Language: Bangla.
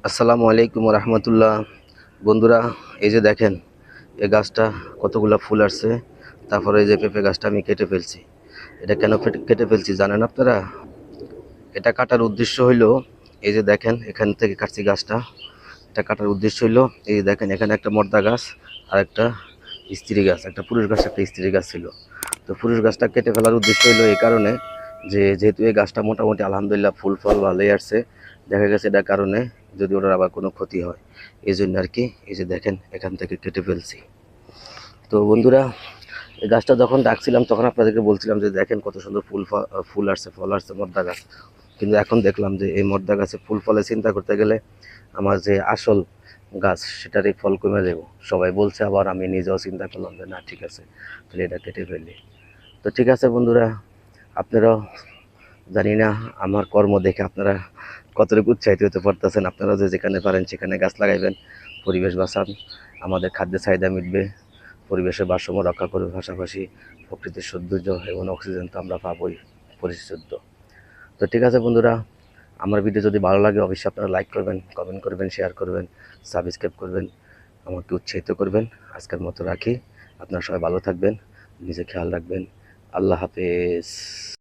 আসসালামু আলাইকুম রহমতুল্লাহ। বন্ধুরা, এই যে দেখেন, এই গাছটা কতগুলো ফুল আসছে। তারপরে এই যে পেঁপে গাছটা আমি কেটে ফেলছি। এটা কেন কেটে ফেলছি জানেন আপনারা? এটা কাটার উদ্দেশ্য হইলো, এই যে দেখেন এখান থেকে কাটছি গাছটা। এটা কাটার উদ্দেশ্য হইলো, এই যে দেখেন এখানে একটা মর্দা গাছ আর একটা স্ত্রী গাছ, একটা পুরুষ গাছ একটা স্ত্রী গাছ ছিল। তো পুরুষ গাছটা কেটে ফেলার উদ্দেশ্য হইলো এই কারণে যে যেহেতু এই গাছটা মোটামুটি আলহামদুলিল্লাহ ফুল ফল ভালোই আসছে, দেখা গেছে এটার কারণে যদি ওটার আবার কোনো ক্ষতি হয়, এই জন্য আর কি এই যে দেখেন এখান থেকে কেটে ফেলছি। তো বন্ধুরা, এই গাছটা যখন ডাকছিলাম তখন আপনাদেরকে বলছিলাম যে দেখেন কত সুন্দর ফুল আসছে, ফল আসছে মর্দা গাছ। কিন্তু এখন দেখলাম যে এই মর্দা গাছে ফুল ফলে চিন্তা করতে গেলে আমার যে আসল গাছ সেটারই ফল কমে যাব। সবাই বলছে, আবার আমি নিজেও চিন্তা করলাম যে না ঠিক আছে, তাহলে এটা কেটে ফেলি। তো ঠিক আছে বন্ধুরা, আপনারাও জানি না আমার কর্ম দেখে আপনারা কতটুকু উৎসাহিত হতে পারতেছেন। আপনারা যে যেখানে পারেন সেখানে গাছ লাগাইবেন, পরিবেশ বাঁচান, আমাদের খাদ্যের চাহিদা মিটবে, পরিবেশের ভারসাম্য রক্ষা করবে, পাশাপাশি প্রকৃতির সৌন্দর্য এবং অক্সিজেন তো আমরা পাবোই পরিশুদ্ধ। তো ঠিক আছে বন্ধুরা, আমার ভিডিও যদি ভালো লাগে অবশ্যই আপনারা লাইক করবেন, কমেন্ট করবেন, শেয়ার করবেন, সাবস্ক্রাইব করবেন, আমাকে উৎসাহিত করবেন। আজকের মতো রাখি। আপনারা সবাই ভালো থাকবেন, নিজে খেয়াল রাখবেন। আল্লাহ হাফেজ।